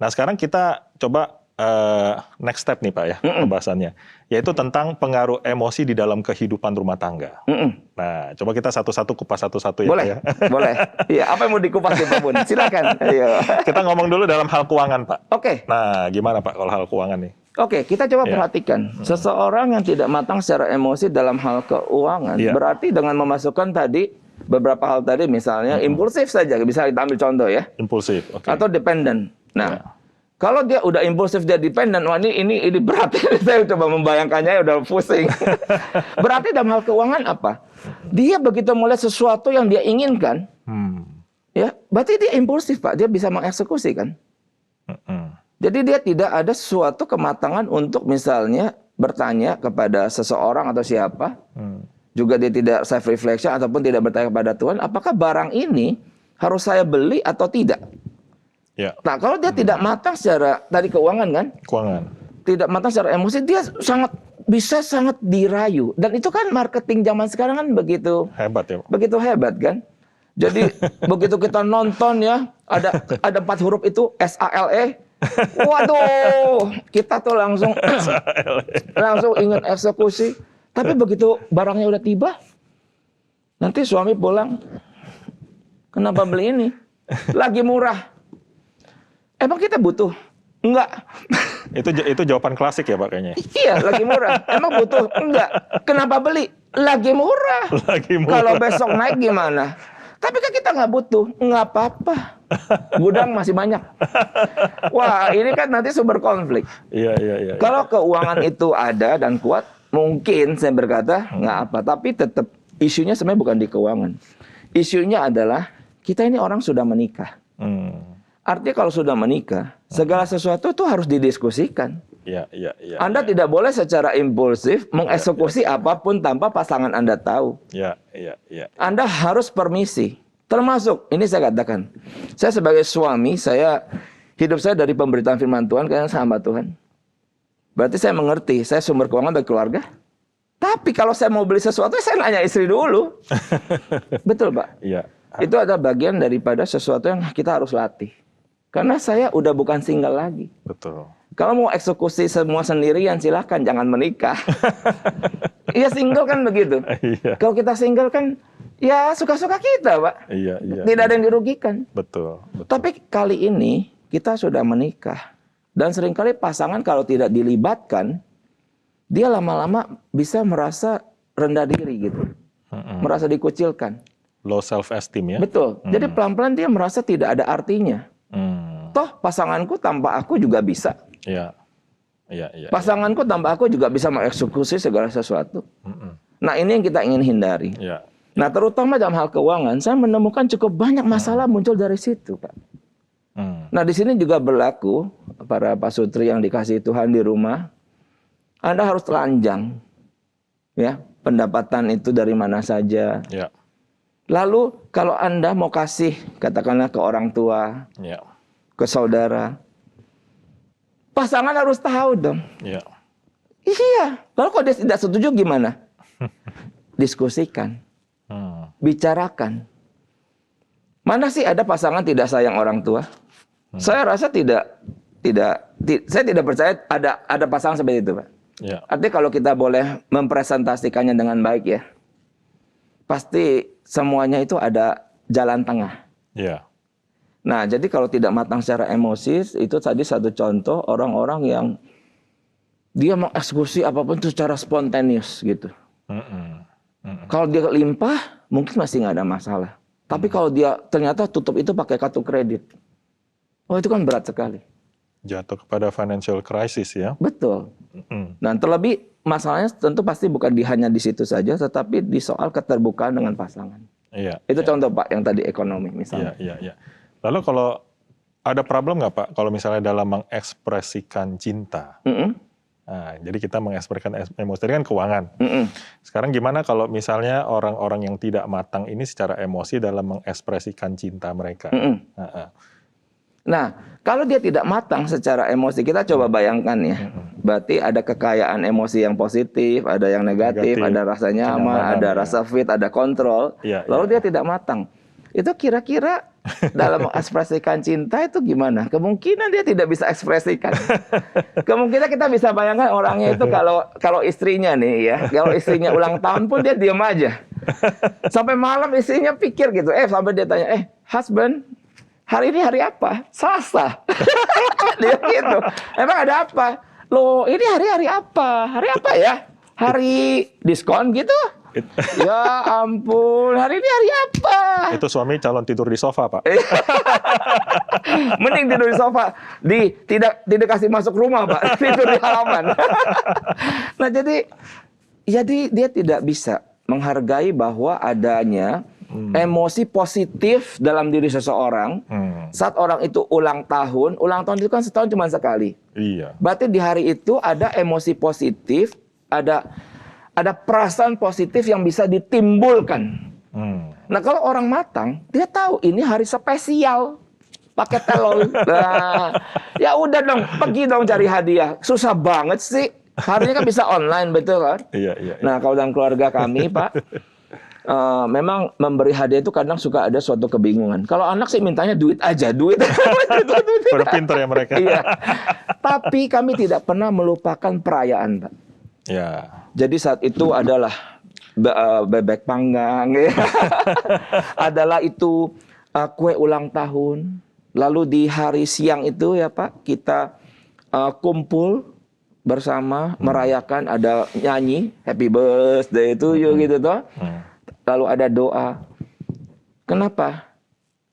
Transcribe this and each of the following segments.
Nah, sekarang kita coba next step nih Pak ya, pembahasannya. Yaitu tentang pengaruh emosi di dalam kehidupan rumah tangga. Nah, coba kita satu-satu kupas satu-satu ya Boleh, Pak ya. boleh. Iya, apa yang mau dikupas nih Pak Bun? Silakan. Ayo. Kita ngomong dulu dalam hal keuangan Pak. Oke. Nah, gimana Pak kalau hal keuangan nih? Oke, kita coba perhatikan. Seseorang yang tidak matang secara emosi dalam hal keuangan, berarti dengan memasukkan tadi beberapa hal tadi, misalnya impulsif saja, bisa kita ambil contoh ya. Impulsif, oke. Atau dependent. Nah, kalau dia udah impulsif, dia dependent, wah ini berat. Saya coba membayangkannya udah pusing. Berarti dalam hal keuangan apa? Dia begitu melihat sesuatu yang dia inginkan, ya, berarti dia impulsif Pak. Dia bisa mengeksekusi kan. Jadi dia tidak ada suatu kematangan untuk misalnya bertanya kepada seseorang atau siapa. Juga dia tidak self reflection ataupun tidak bertanya kepada Tuhan, apakah barang ini harus saya beli atau tidak? Ya. Nah, kalau dia tidak matang secara tadi keuangan kan? Keuangan. Tidak matang secara emosi, dia sangat dirayu. Dan itu kan marketing zaman sekarang kan begitu hebat ya. Begitu hebat kan? Jadi begitu kita nonton ya, ada 4 huruf itu SALE. Waduh, kita tuh langsung ingin eksekusi. Tapi begitu barangnya udah tiba, nanti suami pulang, kenapa beli ini? Lagi murah. Emang kita butuh? Enggak. Itu jawaban klasik ya Pak kayaknya. Iya, lagi murah. Emang butuh? Enggak. Kenapa beli? Lagi murah. Lagi murah. Kalau besok naik gimana? Tapi kan kita nggak butuh, nggak apa-apa. Gudang masih banyak. Wah, ini kan nanti sumber konflik. Iya. Kalau keuangan itu ada dan kuat, mungkin saya berkata nggak apa. Tapi tetap isunya sebenarnya bukan di keuangan. Isunya adalah kita ini orang sudah menikah. Artinya kalau sudah menikah, segala sesuatu itu harus didiskusikan. Iya. Anda tidak boleh secara impulsif mengeksekusi apapun tanpa pasangan Anda tahu. Iya. Anda harus permisi. Termasuk, ini saya katakan, saya sebagai suami, hidup saya dari pemberitaan firman Tuhan, kayaknya sama Tuhan. Berarti saya mengerti, saya sumber keuangan bagi keluarga. Tapi kalau saya mau beli sesuatu, saya nanya istri dulu. Betul Pak? Iya. Itu ada bagian daripada sesuatu yang kita harus latih. Karena saya udah bukan single lagi. Betul. Kalau mau eksekusi semua sendirian, silahkan jangan menikah. Iya single kan begitu. Iya. Kalau kita single kan, ya suka-suka kita Pak. Iya. Tidak ada yang dirugikan. Betul. Tapi kali ini kita sudah menikah. Dan seringkali pasangan kalau tidak dilibatkan, dia lama-lama bisa merasa rendah diri gitu. Merasa dikucilkan. Low self esteem ya. Betul. Jadi pelan-pelan dia merasa tidak ada artinya. Toh pasanganku tanpa aku juga bisa. Iya. Pasanganku tanpa aku juga bisa mengeksekusi segala sesuatu. Nah ini yang kita ingin hindari. Iya. Nah terutama dalam hal keuangan, saya menemukan cukup banyak masalah muncul dari situ Pak. Nah di sini juga berlaku para pasutri yang dikasihi Tuhan di rumah, Anda harus telanjang, ya pendapatan itu dari mana saja. Ya. Lalu kalau Anda mau kasih, katakanlah ke orang tua, ke saudara, pasangan harus tahu dong. Iya. Lalu kalau dia tidak setuju gimana? Diskusikan, bicarakan. Mana sih ada pasangan tidak sayang orang tua? Saya rasa saya tidak percaya ada pasangan seperti itu, Pak. Artinya kalau kita boleh mempresentasikannya dengan baik ya, pasti semuanya itu ada jalan tengah. Nah, jadi kalau tidak matang secara emosi, itu tadi satu contoh orang-orang yang dia mengeksekusi apapun itu secara spontaneous gitu. Kalau dia limpah, mungkin masih nggak ada masalah. Tapi kalau dia ternyata tutup itu pakai kartu kredit, oh itu kan berat sekali. Jatuh kepada financial crisis ya. Betul. Nah, terlebih masalahnya tentu pasti bukan hanya di situ saja, tetapi di soal keterbukaan dengan pasangan. Itu contoh Pak yang tadi ekonomi misalnya. Lalu kalau ada problem nggak Pak kalau misalnya dalam mengekspresikan cinta? Nah, jadi kita mengekspresikan emosi tadi kan keuangan. Sekarang gimana kalau misalnya orang-orang yang tidak matang ini secara emosi dalam mengekspresikan cinta mereka? Nah, kalau dia tidak matang secara emosi, kita coba bayangkan ya. Berarti ada kekayaan emosi yang positif, ada yang negatif, ada rasa nyaman, ada rasa fit, ada kontrol. Lalu dia tidak matang. Itu kira-kira dalam mengekspresikan cinta itu gimana? Kemungkinan dia tidak bisa ekspresikan. Kemungkinan kita bisa bayangkan orangnya itu kalau istrinya nih ya, kalau istrinya ulang tahun pun dia diam aja. Sampai malam istrinya pikir gitu, sampai dia tanya, husband, hari ini hari apa? Selasa. Dia gitu. Emang ada apa? Loh, ini hari apa? Hari apa ya? Hari diskon gitu? Ya ampun, hari ini hari apa? Itu suami calon tidur di sofa, Pak. Mending tidur di sofa. Tidak kasih masuk rumah, Pak. Tidur di halaman. Nah, jadi dia tidak bisa menghargai bahwa adanya emosi positif dalam diri seseorang saat orang itu ulang tahun. Ulang tahun itu kan setahun cuma sekali. Iya. Berarti di hari itu ada emosi positif, ada perasaan positif yang bisa ditimbulkan. Nah, kalau orang matang, dia tahu ini hari spesial. Pakai telur. Nah, ya udah dong, pergi dong cari hadiah. Susah banget sih. Harinya kan bisa online, betul kan? Iya. Nah, kalau dalam keluarga kami, Pak, memang memberi hadiah itu kadang suka ada suatu kebingungan. Kalau anak sih mintanya duit aja, duit. Udah pinter ya mereka. Iya. Tapi kami tidak pernah melupakan perayaan, Pak. Ya. Jadi saat itu adalah bebek panggang, ya. Adalah itu kue ulang tahun. Lalu di hari siang itu ya Pak, kita kumpul bersama merayakan, ada nyanyi Happy Birthday to you gitu toh. Lalu ada doa. Kenapa?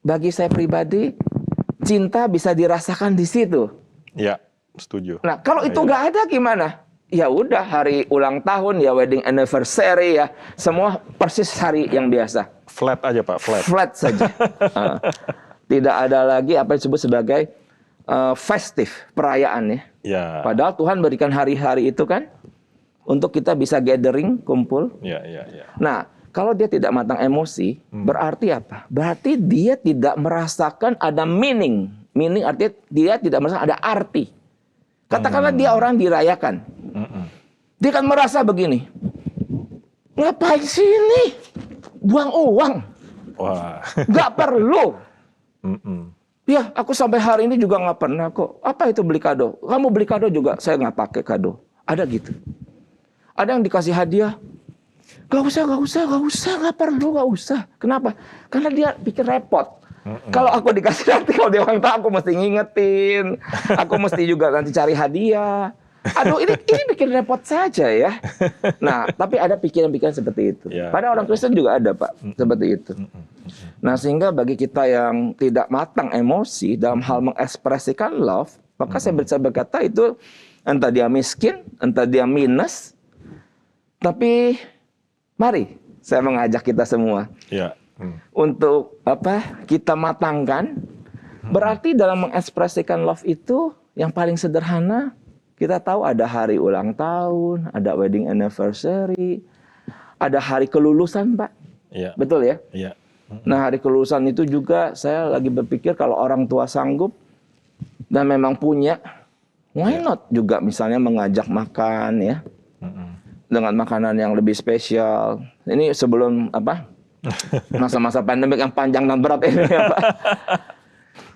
Bagi saya pribadi, cinta bisa dirasakan di situ. Ya, setuju. Nah, kalau itu nggak ada gimana? Ya udah, hari ulang tahun ya, wedding anniversary ya, semua persis hari yang biasa. Flat aja Pak, flat. Flat saja. Tidak ada lagi apa yang disebut sebagai festif, perayaan ya. Ya. Padahal Tuhan berikan hari-hari itu kan untuk kita bisa gathering, kumpul. Ya. Nah, kalau dia tidak matang emosi, berarti apa? Berarti dia tidak merasakan ada meaning. Meaning artinya dia tidak merasakan ada arti. Katakanlah dia orang dirayakan. Dia kan merasa begini. Ngapain sih ini? Buang uang. Wah. Nggak perlu. Ya, aku sampai hari ini juga nggak pernah kok. Apa itu beli kado? Kamu beli kado juga, saya nggak pakai kado. Ada gitu. Ada yang dikasih hadiah. Gak usah, nggak perlu, nggak usah. Kenapa? Karena dia pikir repot. Kalau aku dikasih nanti, kalau dia ulang tahun, aku mesti ngingetin. Aku mesti juga nanti cari hadiah. Aduh, ini bikin repot saja ya. Nah, tapi ada pikiran-pikiran seperti itu. Ya, pada orang Kristen juga ada, Pak, seperti itu. Nah, sehingga bagi kita yang tidak matang emosi dalam hal mengekspresikan love, maka saya bisa berkata itu entah dia miskin, entah dia minus, tapi mari saya mengajak kita semua. Ya. Untuk kita matangkan. Berarti dalam mengekspresikan love itu yang paling sederhana, kita tahu ada hari ulang tahun, ada wedding anniversary, ada hari kelulusan, Pak. Iya. Betul ya? Iya. Nah, hari kelulusan itu juga saya lagi berpikir kalau orang tua sanggup dan memang punya, why not juga misalnya mengajak makan ya. Dengan makanan yang lebih spesial. Ini sebelum masa-masa pandemik yang panjang dan berat ini ya Pak.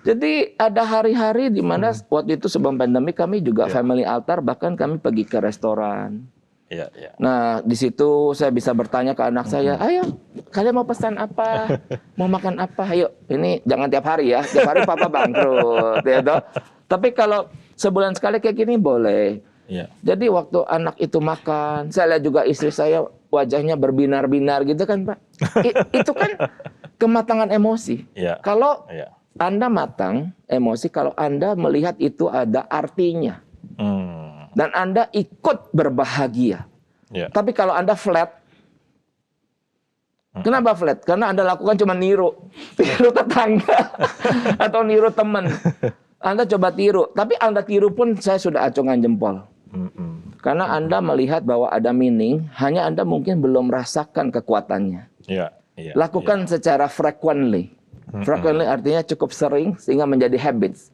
Jadi ada hari-hari di mana waktu itu sebelum pandemi kami juga family altar, bahkan kami pergi ke restoran. Iya. Nah, di situ saya bisa bertanya ke anak saya, ayo kalian mau pesan apa? Mau makan apa? Ayo, ini jangan tiap hari ya. Tiap hari papa bangkrut ya toh. Tapi kalau sebulan sekali kayak gini boleh. Iya. Jadi waktu anak itu makan, saya lihat juga istri saya wajahnya berbinar-binar gitu kan Pak. Itu kan kematangan emosi. Iya. Kalau Anda matang emosi, kalau Anda melihat itu ada artinya. Dan Anda ikut berbahagia. Ya. Tapi kalau Anda flat, kenapa flat? Karena Anda lakukan cuma niru tetangga atau niru teman. Anda coba tiru, tapi Anda tiru pun saya sudah acungan jempol. Karena Anda melihat bahwa ada meaning, hanya Anda mungkin belum merasakan kekuatannya. Lakukan secara frequently. Frequently artinya cukup sering sehingga menjadi habits.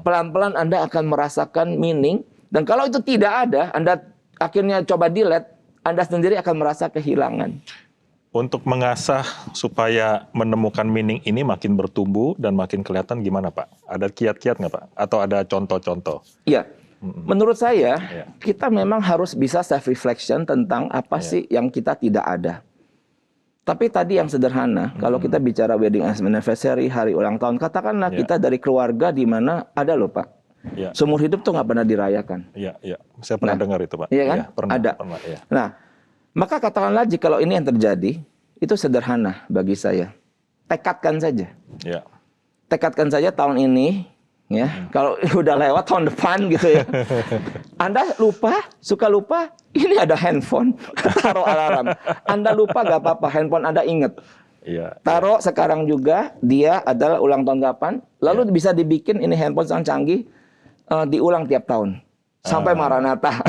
Pelan-pelan Anda akan merasakan meaning. Dan kalau itu tidak ada, Anda akhirnya coba delete, Anda sendiri akan merasa kehilangan. untuk mengasah supaya menemukan meaning ini makin bertumbuh dan makin kelihatan gimana Pak? Ada kiat-kiat nggak Pak? Atau ada contoh-contoh? Iya. Menurut saya, kita memang harus bisa self-reflection tentang apa sih yang kita tidak ada. Tapi tadi yang sederhana, kalau kita bicara wedding anniversary, hari ulang tahun, katakanlah kita dari keluarga di mana ada loh Pak. Seumur hidup tuh nggak pernah dirayakan. Iya, iya. Saya pernah dengar itu Pak. Iya kan? Pernah, ada. Pernah, ya. Nah, maka katakanlah jika ini yang terjadi, itu sederhana bagi saya. Tekadkan saja. Ya. Tekadkan saja tahun ini, ya. Kalau udah lewat tahun depan gitu ya. Anda suka lupa, ini ada handphone, taruh alarm. Anda lupa gak apa-apa, handphone Anda ingat. Iya. Taruh sekarang juga, dia adalah ulang tahun kapan, lalu bisa dibikin ini handphone sangat canggih, diulang tiap tahun. Sampai Maranatha.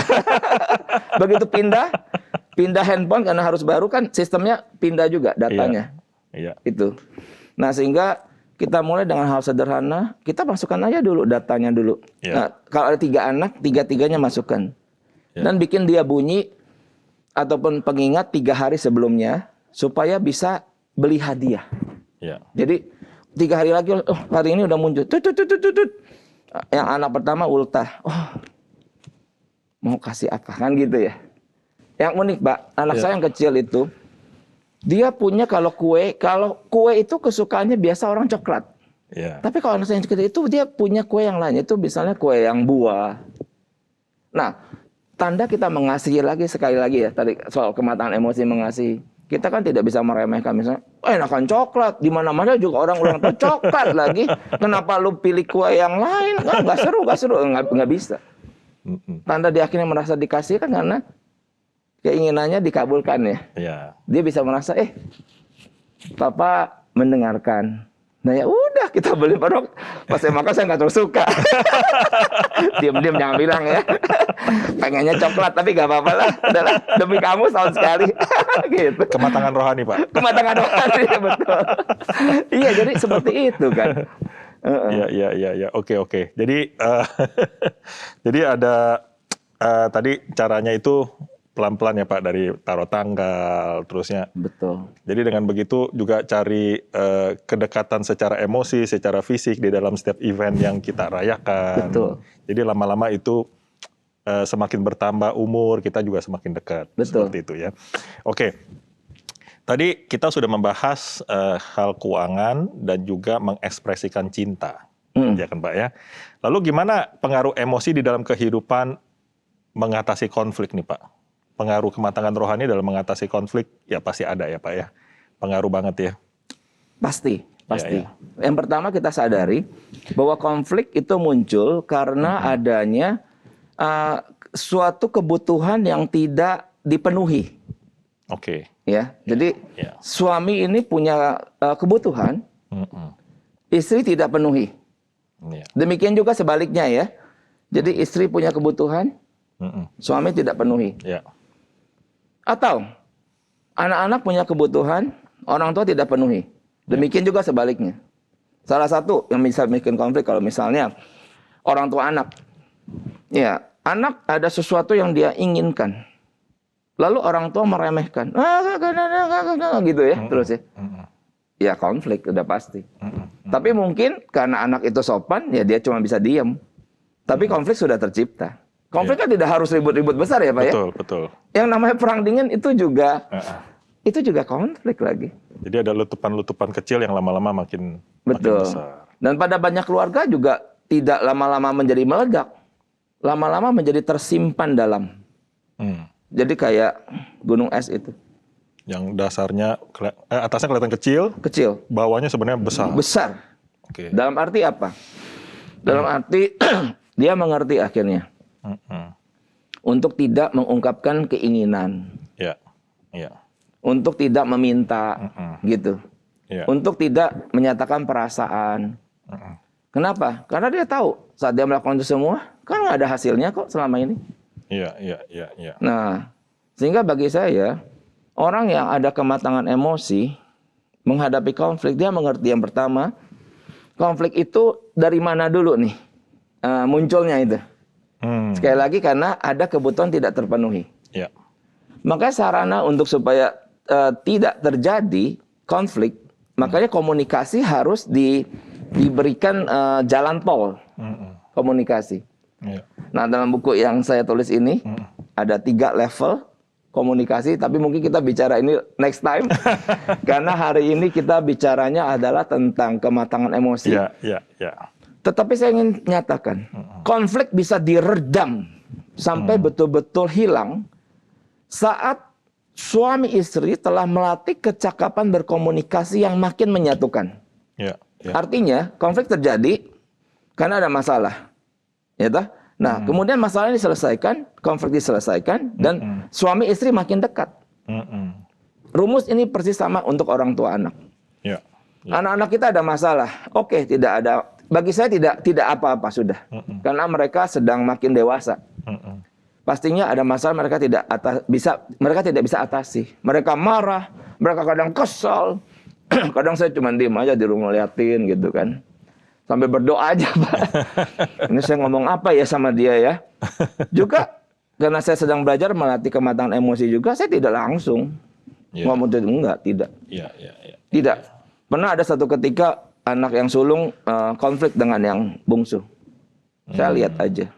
Begitu pindah handphone karena harus baru kan sistemnya pindah juga datanya. Iya. Itu. Nah, sehingga kita mulai dengan hal sederhana, kita masukkan aja dulu datanya dulu. Nah, kalau ada 3 anak, 3-3-nya masukkan. Dan bikin dia bunyi ataupun pengingat 3 hari sebelumnya supaya bisa beli hadiah. Jadi 3 hari lagi, oh hari ini udah muncul. Yang anak pertama ultah. Oh, mau kasih apa kan gitu ya. Yang unik Pak, anak saya yang kecil itu, dia punya kalau kue itu kesukaannya biasa orang coklat. Tapi kalau anak saya yang kecil itu dia punya kue yang lain, itu misalnya kue yang buah. Nah, tanda kita mengasihi lagi sekali lagi ya, tadi soal kematangan emosi mengasihi. Kita kan tidak bisa meremehkan misalnya, enakan coklat, di mana-mana juga orang ulang tahun coklat lagi. Kenapa lu pilih kue yang lain? Nggak seru, nggak bisa. Tanda dia akhirnya merasa dikasih kan karena keinginannya dikabulkan ya. Dia bisa merasa, Papa mendengarkan. Nah ya udah kita beli produk. Pas saya makan saya nggak terus suka. Diam-diam jangan bilang ya. Pengennya coklat tapi nggak apa-apa lah. Adalah demi kamu setahun sekali. Gitu. Kematangan rohani Pak. Kematangan rohani betul. Iya jadi seperti itu kan. Iya. Oke. Jadi jadi ada tadi caranya itu pelan-pelan ya Pak, dari taruh tanggal terusnya. Betul. Jadi dengan begitu juga cari kedekatan secara emosi, secara fisik di dalam setiap event yang kita rayakan. Betul. Jadi lama-lama itu semakin bertambah umur, kita juga semakin dekat. Betul. Seperti itu ya. Oke. Tadi kita sudah membahas hal keuangan dan juga mengekspresikan cinta. Ya kan Pak ya. Lalu gimana pengaruh emosi di dalam kehidupan mengatasi konflik nih Pak? Pengaruh kematangan rohani dalam mengatasi konflik ya pasti ada ya Pak ya. Pengaruh banget ya. Pasti. Yang pertama kita sadari bahwa konflik itu muncul karena adanya suatu kebutuhan yang tidak dipenuhi. Oke. Ya, jadi suami ini punya kebutuhan, istri tidak penuhi. Demikian juga sebaliknya ya. Jadi istri punya kebutuhan, suami tidak penuhi. Atau anak-anak punya kebutuhan, orang tua tidak penuhi. Demikian juga sebaliknya. Salah satu yang bisa bikin konflik kalau misalnya orang tua anak. Ya, anak ada sesuatu yang dia inginkan. Lalu orang tua meremehkan. Gitu ya, terus ya. Ya konflik udah pasti. Tapi mungkin karena anak itu sopan, ya dia cuma bisa diam. Tapi konflik sudah tercipta. Konflik kan tidak harus ribut-ribut besar ya Pak ya? Betul. Yang namanya perang dingin itu juga konflik lagi. Jadi ada letupan-letupan kecil yang lama-lama makin besar. Dan pada banyak keluarga juga tidak lama-lama menjadi meledak. Lama-lama menjadi tersimpan dalam. Jadi kayak gunung es itu. Yang dasarnya, atasnya kelihatan kecil. Bawahnya sebenarnya besar. Besar. Dalam arti apa? Dalam arti dia mengerti akhirnya. Untuk tidak mengungkapkan keinginan. Untuk tidak meminta. Gitu. Untuk tidak menyatakan perasaan. Kenapa? Karena dia tahu saat dia melakukan itu semua, kan nggak ada hasilnya kok selama ini. Nah, sehingga bagi saya, orang yang ada kematangan emosi, menghadapi konflik, dia mengerti yang pertama, konflik itu dari mana dulu nih munculnya itu. Sekali lagi karena ada kebutuhan tidak terpenuhi. Makanya sarana untuk supaya tidak terjadi konflik, makanya komunikasi harus diberikan jalan tol komunikasi. Nah, dalam buku yang saya tulis ini ada 3 level komunikasi, tapi mungkin kita bicara ini next time karena hari ini kita bicaranya adalah tentang kematangan emosi. Tetapi saya ingin nyatakan, konflik bisa diredam sampai betul-betul hilang saat suami istri telah melatih kecakapan berkomunikasi yang makin menyatukan. Artinya konflik terjadi karena ada masalah, ya toh? Nah, kemudian masalah ini diselesaikan, konflik diselesaikan, dan suami istri makin dekat. Rumus ini persis sama untuk orang tua anak. Anak-anak kita ada masalah, oke, tidak ada. Bagi saya tidak apa-apa sudah, karena mereka sedang makin dewasa. Pastinya ada masalah mereka tidak bisa atasi. Mereka marah, mereka kadang kesal, kadang saya cuma diem aja di rumah liatin gitu kan. Sampai berdoa aja, Pak. Ini saya ngomong apa ya sama dia ya. Juga karena saya sedang belajar melatih kematangan emosi juga, saya tidak langsung ngomong tidak. Tidak. Pernah ada satu ketika anak yang sulung konflik dengan yang bungsu. Saya lihat aja.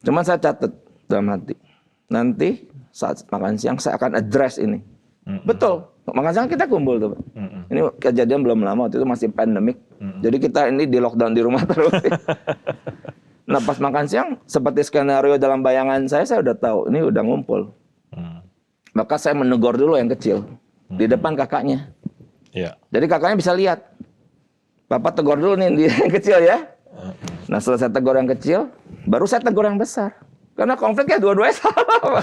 Cuman saya catat dalam hati. Nanti saat makan siang saya akan address ini. Betul. Makan siang kita kumpul tuh, Pak. Ini kejadian belum lama, waktu itu masih pandemik. Jadi kita ini di lockdown di rumah terus. Nah, pas makan siang, seperti skenario dalam bayangan saya udah tahu, ini udah ngumpul. Maka saya menegur dulu yang kecil, di depan kakaknya. Jadi kakaknya bisa lihat. Papa tegur dulu nih yang kecil ya. Nah, setelah saya tegur yang kecil, baru saya tegur yang besar. Karena konfliknya dua-duanya sama.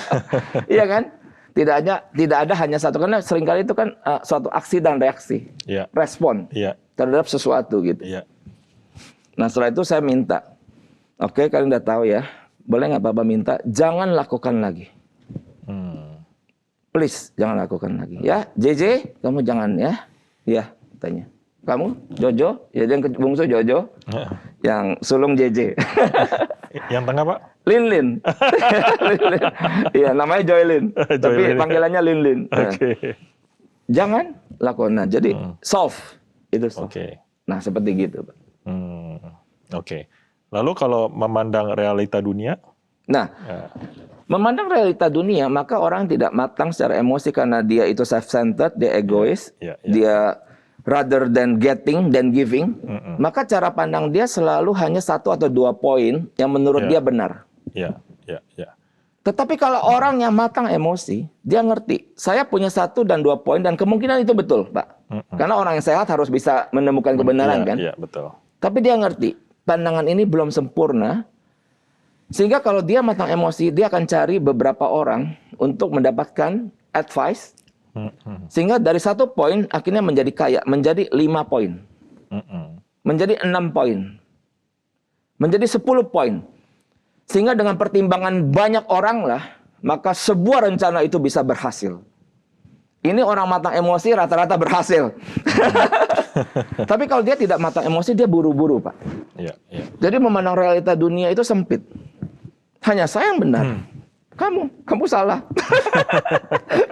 Iya kan? Tidak ada hanya satu, karena seringkali itu kan suatu aksi dan reaksi, respon terhadap sesuatu gitu. Nah, setelah itu saya minta, oke, kalian udah tahu ya, boleh nggak Papa minta, jangan lakukan lagi, please jangan lakukan lagi, ya. JJ, kamu jangan ya, tanya. Kamu Jojo, ya yang bungsu Jojo, yang sulung JJ. Yang tengah, Pak? Lin. Iya, namanya Joylin. Tapi panggilannya Lin. Jangan lakukan. Nah, jadi solve. Itu solve. Nah, seperti gitu, Pak. Lalu kalau memandang realita dunia? Nah, memandang realita dunia, maka orang tidak matang secara emosi karena dia itu self-centered, dia egois, dia rather than getting than giving, maka cara pandang dia selalu hanya 1 atau 2 poin yang menurut dia benar. Tetapi kalau orang yang matang emosi, dia ngerti, saya punya 1 dan 2 poin dan kemungkinan itu betul, Pak. Karena orang yang sehat harus bisa menemukan kebenaran, kan? Betul. Tapi dia ngerti, pandangan ini belum sempurna, sehingga kalau dia matang emosi, dia akan cari beberapa orang untuk mendapatkan advice, sehingga dari 1 poin akhirnya menjadi kaya, menjadi 5 poin, menjadi 6 poin, menjadi 10 poin. Sehingga dengan pertimbangan banyak orang lah, maka sebuah rencana itu bisa berhasil. Ini orang matang emosi rata-rata berhasil. Tapi kalau dia tidak matang emosi, dia buru-buru, Pak. Jadi memandang realita dunia itu sempit. Hanya saya yang benar. Kamu salah.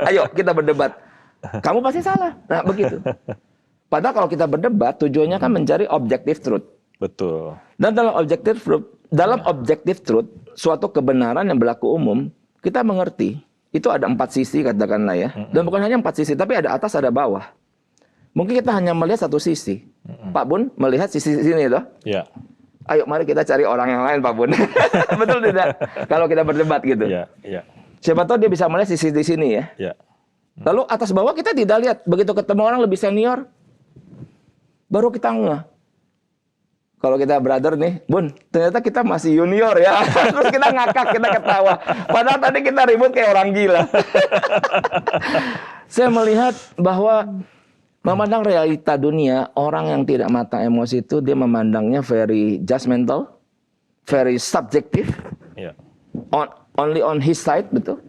Ayo kita berdebat. Kamu pasti salah. Nah, begitu. Padahal kalau kita berdebat, tujuannya kan mencari objective truth. Betul. Dan dalam objective truth, suatu kebenaran yang berlaku umum, kita mengerti. Itu ada 4 sisi katakanlah ya. Dan bukan hanya 4 sisi, tapi ada atas, ada bawah. Mungkin kita hanya melihat 1 sisi. Pak Bun melihat sisi sini itu. Ayo mari kita cari orang yang lain, Pak Bun. Betul tidak? Kalau kita berdebat gitu. Siapa tahu dia bisa melihat sisi di sini ya. Lalu atas bawah kita tidak lihat. Begitu ketemu orang lebih senior, baru kita ngeh. Kalau kita brother nih, Bun, ternyata kita masih junior ya. Terus kita ngakak, kita ketawa. Padahal tadi kita ribut kayak orang gila. Saya melihat bahwa memandang realita dunia, orang yang tidak matang emosi itu, dia memandangnya very judgmental, very subjective, only on his side, betul.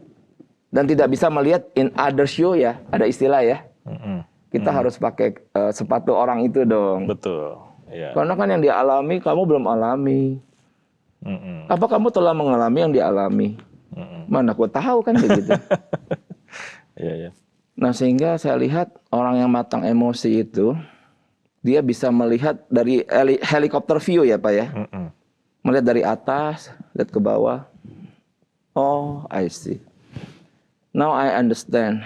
Dan tidak bisa melihat in other shoe ya, ada istilah ya. Kita harus pakai sepatu orang itu dong. Betul. Karena kan yang dia alami, kamu belum alami. Apa kamu telah mengalami yang dialami? Mana aku tahu kan begitu. Nah, sehingga saya lihat orang yang matang emosi itu, dia bisa melihat dari helikopter view ya Pak ya. Melihat dari atas, lihat ke bawah. Oh, I see. Now I understand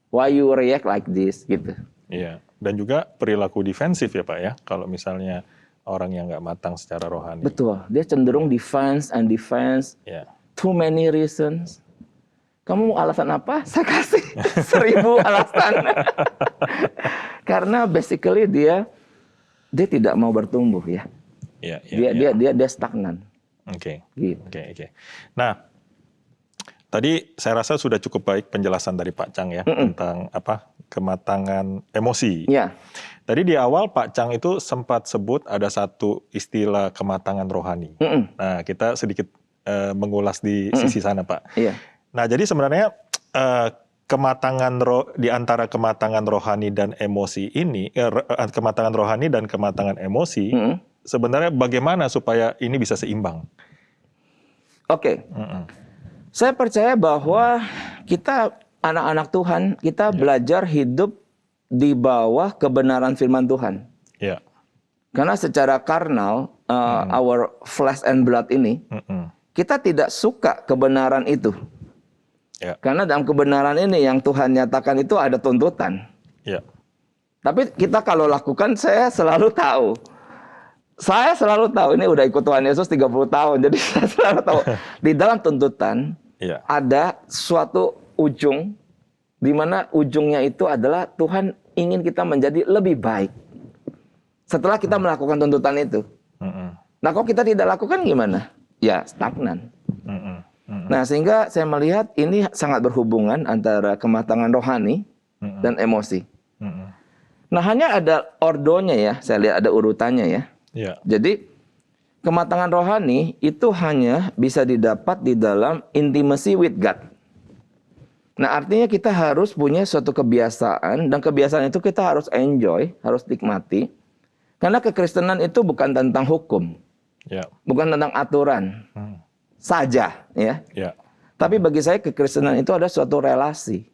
why you react like this, gitu. Iya, dan juga perilaku defensif ya Pak ya, kalau misalnya orang yang nggak matang secara rohani. Betul, dia cenderung defense and defense. Yeah. Too many reasons. Kamu mau alasan apa? Saya kasih 1000 alasan. Karena basically dia tidak mau bertumbuh ya. Yeah. Dia stagnan. Oke. Gitu. Oke. Nah, tadi saya rasa sudah cukup baik penjelasan dari Pak Chang ya tentang kematangan emosi. Ya. Tadi di awal Pak Chang itu sempat sebut ada satu istilah kematangan rohani. Nah, kita sedikit mengulas di sisi sana, Pak. Iya. Nah, jadi sebenarnya kematangan di antara kematangan rohani dan emosi ini, kematangan rohani dan kematangan emosi, sebenarnya bagaimana supaya ini bisa seimbang? Oke. Saya percaya bahwa kita anak-anak Tuhan, kita belajar hidup di bawah kebenaran firman Tuhan. Yeah. Karena secara karnal, our flesh and blood ini, kita tidak suka kebenaran itu. Yeah. Karena dalam kebenaran ini yang Tuhan nyatakan itu ada tuntutan. Yeah. Tapi kita kalau lakukan, saya selalu tahu. Ini udah ikut Tuhan Yesus 30 tahun, jadi saya selalu tahu. Di dalam tuntutan, ada suatu ujung, di mana ujungnya itu adalah Tuhan ingin kita menjadi lebih baik. Setelah kita melakukan tuntutan itu. Nah, kalau kita tidak lakukan gimana? Ya, stagnan. Nah, sehingga saya melihat ini sangat berhubungan antara kematangan rohani dan emosi. Nah, hanya ada ordonya ya, saya lihat ada urutannya ya. Jadi, kematangan rohani itu hanya bisa didapat di dalam intimacy with God. Nah, artinya kita harus punya suatu kebiasaan, dan kebiasaan itu kita harus enjoy, harus nikmati. Karena kekristenan itu bukan tentang hukum, bukan tentang aturan saja, ya. Tapi bagi saya kekristenan itu ada suatu relasi,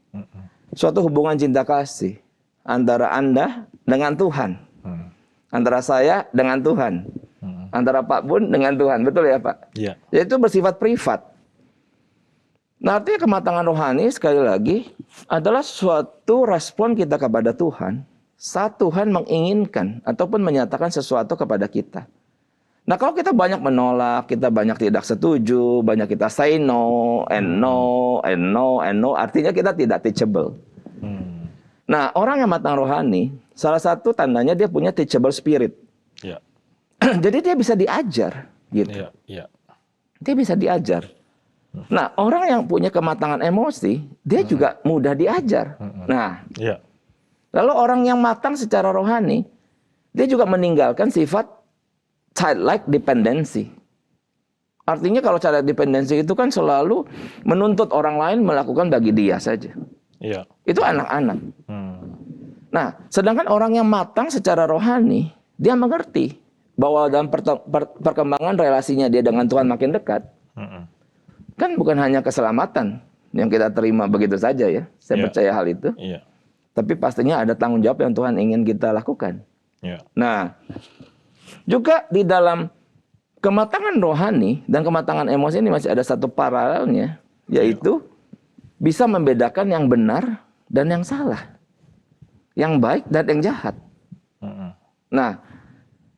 suatu hubungan cinta kasih antara Anda dengan Tuhan, antara saya dengan Tuhan, antara Pak Bun dengan Tuhan, betul ya Pak? Yaitu bersifat privat. Nah, artinya kematangan rohani sekali lagi adalah suatu respon kita kepada Tuhan saat Tuhan menginginkan ataupun menyatakan sesuatu kepada kita. Nah, kalau kita banyak menolak, kita banyak tidak setuju, banyak kita say no, and no, and no, and no, artinya kita tidak teachable. Nah, orang yang matang rohani, salah satu tandanya dia punya teachable spirit. Jadi dia bisa diajar, gitu. Dia bisa diajar. Nah, orang yang punya kematangan emosi, dia juga mudah diajar. Nah, lalu orang yang matang secara rohani, dia juga meninggalkan sifat childlike dependency. Artinya kalau childlike dependency itu kan selalu menuntut orang lain melakukan bagi dia saja. Itu anak-anak. Nah, sedangkan orang yang matang secara rohani, dia mengerti bahwa dalam perkembangan relasinya dia dengan Tuhan makin dekat, kan bukan hanya keselamatan yang kita terima begitu saja ya. Saya percaya hal itu. Tapi pastinya ada tanggung jawab yang Tuhan ingin kita lakukan. Nah, juga di dalam kematangan rohani dan kematangan emosi ini masih ada satu paralelnya, yaitu bisa membedakan yang benar dan yang salah, yang baik dan yang jahat. Nah,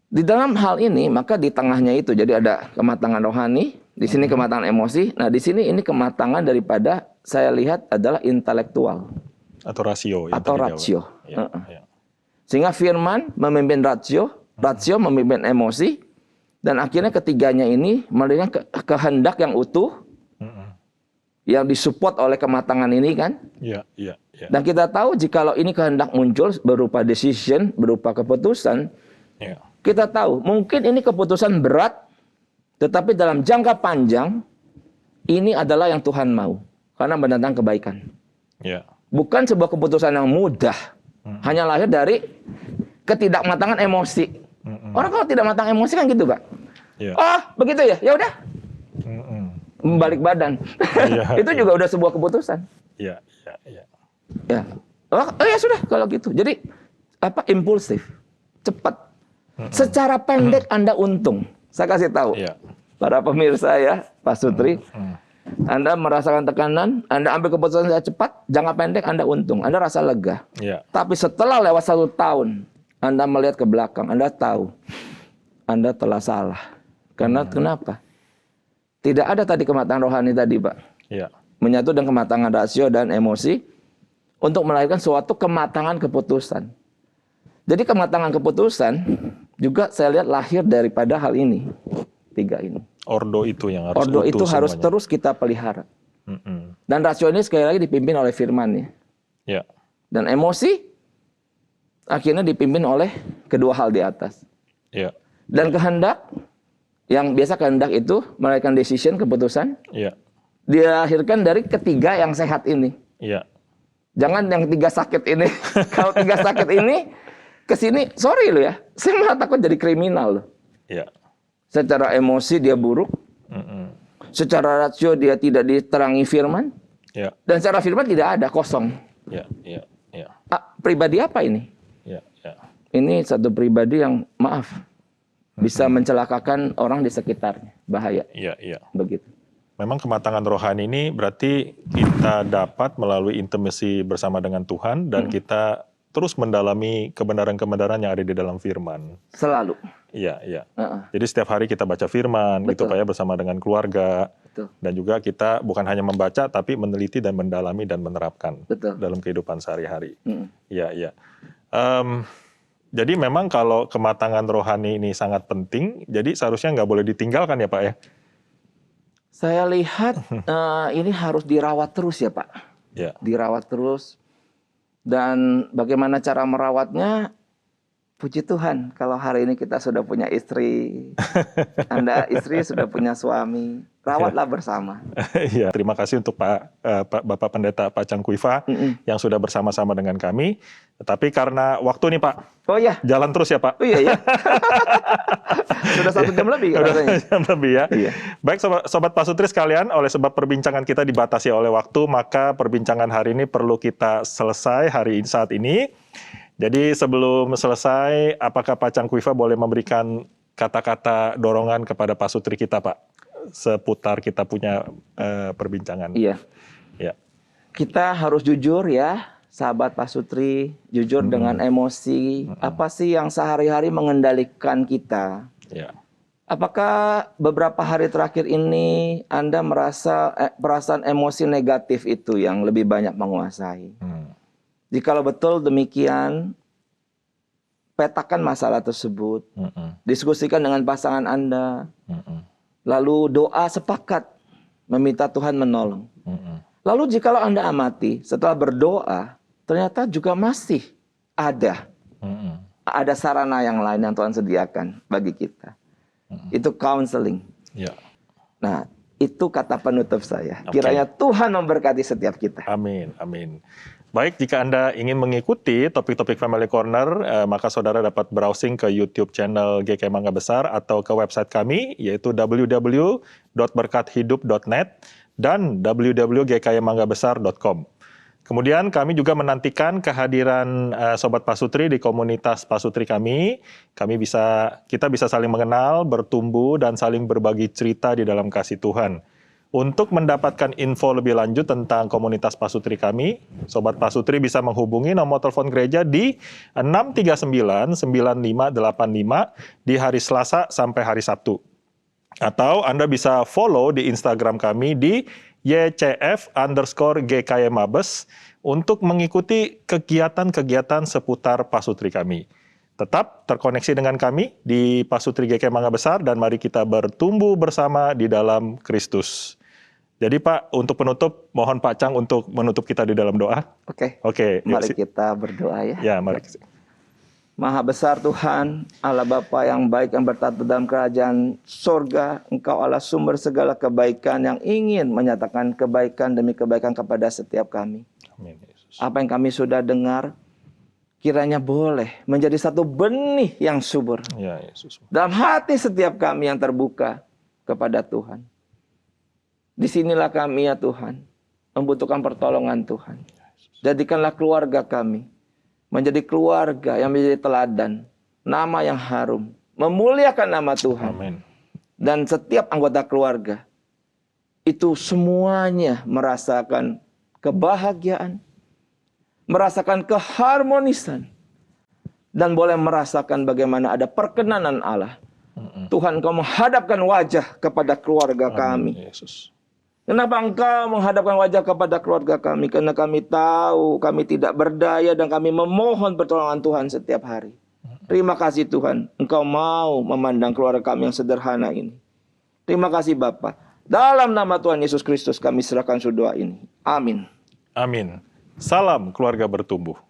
di dalam hal ini maka di tengahnya itu jadi ada kematangan rohani, di sini kematangan emosi. Nah, di sini ini kematangan daripada saya lihat adalah intelektual atau rasio. Sehingga firman memimpin rasio memimpin emosi, dan akhirnya ketiganya ini melihat kehendak yang utuh, yang disupport oleh kematangan ini kan. Dan kita tahu jikalau ini kehendak muncul berupa decision, berupa keputusan, kita tahu mungkin ini keputusan berat, tetapi dalam jangka panjang ini adalah yang Tuhan mau, karena mendatangkan kebaikan. Bukan sebuah keputusan yang mudah, hanya lahir dari ketidakmatangan emosi. Orang kalau tidak matang emosi kan gitu, Pak. Oh, begitu ya? Ya udah. Membalik badan. Itu juga udah sebuah keputusan. Ya. Oh ya sudah kalau gitu. Jadi impulsif, cepat. Secara pendek Anda untung. Saya kasih tahu. Para pemirsa ya, Pak Sutri. Anda merasakan tekanan, Anda ambil keputusan yang cepat, jangka pendek Anda untung, Anda rasa lega. Tapi setelah lewat 1 tahun, Anda melihat ke belakang, Anda tahu Anda telah salah. Karena kenapa? Tidak ada tadi kematangan rohani tadi, Pak. Menyatu dengan kematangan rasio dan emosi untuk melahirkan suatu kematangan keputusan. Jadi kematangan keputusan juga saya lihat lahir daripada hal ini. 3 ini. Ordo itu yang harus Ordo itu harus terus kita pelihara. Dan rasio ini sekali lagi dipimpin oleh firman ya. Dan emosi akhirnya dipimpin oleh kedua hal di atas. Dan kehendak, yang biasa kehendak itu melahirkan decision, keputusan. Dilahirkan dari ketiga yang sehat ini. Jangan yang 3 sakit ini. Kalau 3 sakit ini kesini, sorry lo ya, saya malah takut jadi kriminal loh. Secara emosi dia buruk, secara rasio dia tidak diterangi firman, dan secara firman tidak ada, kosong. Pribadi apa ini? Ini satu pribadi yang maaf bisa mencelakakan orang di sekitarnya, bahaya. Begitu. Memang kematangan rohani ini berarti kita dapat melalui intimasi bersama dengan Tuhan dan kita terus mendalami kebenaran-kebenaran yang ada di dalam firman. Selalu. Jadi setiap hari kita baca firman, gitu Pak ya, bersama dengan keluarga. Dan juga kita bukan hanya membaca, tapi meneliti dan mendalami dan menerapkan dalam kehidupan sehari-hari. Jadi memang kalau kematangan rohani ini sangat penting, jadi seharusnya nggak boleh ditinggalkan ya Pak ya? Saya lihat ini harus dirawat terus ya Pak. Dirawat terus. Dan bagaimana cara merawatnya? Puji Tuhan, kalau hari ini kita sudah punya istri, Anda istri sudah punya suami, rawatlah bersama. Terima kasih untuk Bapak Pendeta Pak Chang Kuifa yang sudah bersama-sama dengan kami. Tapi karena waktu nih Pak, jalan terus ya Pak. Sudah 1 jam lebih. Sudah 1 jam lebih ya. Baik Sobat Pak Sutri sekalian, oleh sebab perbincangan kita dibatasi oleh waktu, maka perbincangan hari ini perlu kita selesai saat ini. Jadi sebelum selesai, apakah Pak Chang Kuifa boleh memberikan kata-kata dorongan kepada Pak Sutri kita Pak, seputar kita punya perbincangan? Kita harus jujur ya, sahabat Pak Sutri, jujur dengan emosi. Apa sih yang sehari-hari mengendalikan kita? Apakah beberapa hari terakhir ini Anda merasa perasaan emosi negatif itu yang lebih banyak menguasai? Jikalau betul demikian, petakan masalah tersebut, diskusikan dengan pasangan Anda, lalu doa sepakat meminta Tuhan menolong. Lalu jikalau Anda amati, setelah berdoa, ternyata juga masih ada sarana yang lain yang Tuhan sediakan bagi kita. Itu counseling. Nah, itu kata penutup saya. Kiranya Tuhan memberkati setiap kita. Amin, amin. Baik, jika Anda ingin mengikuti topik-topik Family Corner, maka saudara dapat browsing ke YouTube channel GKI Mangga Besar atau ke website kami, yaitu www.berkathidup.net dan www.gkimangabesar.com. Kemudian kami juga menantikan kehadiran Sobat Pak Sutri di komunitas Pak Sutri kami. Kita bisa saling mengenal, bertumbuh, dan saling berbagi cerita di dalam kasih Tuhan. Untuk mendapatkan info lebih lanjut tentang komunitas Pak Sutri kami, Sobat Pak Sutri bisa menghubungi nomor telepon gereja di 639-9585 di hari Selasa sampai hari Sabtu. Atau Anda bisa follow di Instagram kami di YCF_GKYMabes untuk mengikuti kegiatan-kegiatan seputar Pak Sutri kami. Tetap terkoneksi dengan kami di Pak Sutri GKI Mangga Besar dan mari kita bertumbuh bersama di dalam Kristus. Jadi Pak, untuk penutup, mohon Pak Chang untuk menutup kita di dalam doa. Oke. Mari kita berdoa ya. Ya, mari. Maha besar Tuhan, Allah Bapa yang baik yang bertata dalam kerajaan surga, Engkau Allah sumber segala kebaikan yang ingin menyatakan kebaikan demi kebaikan kepada setiap kami. Amin, Yesus. Apa yang kami sudah dengar, kiranya boleh menjadi satu benih yang subur. Ya, Yesus. Dalam hati setiap kami yang terbuka kepada Tuhan. Disinilah kami ya Tuhan, membutuhkan pertolongan Tuhan. Jadikanlah keluarga kami menjadi keluarga yang menjadi teladan, nama yang harum, memuliakan nama Tuhan. Amin. Dan setiap anggota keluarga itu semuanya merasakan kebahagiaan, merasakan keharmonisan, dan boleh merasakan bagaimana ada perkenanan Allah. Tuhan, Engkau menghadapkan wajah kepada keluarga kami. Yesus. Kenapa Engkau menghadapkan wajah kepada keluarga kami? Karena kami tahu kami tidak berdaya dan kami memohon pertolongan Tuhan setiap hari. Terima kasih Tuhan, Engkau mau memandang keluarga kami yang sederhana ini. Terima kasih Bapa. Dalam nama Tuhan Yesus Kristus kami serahkan doa ini. Amin. Amin. Salam keluarga bertumbuh.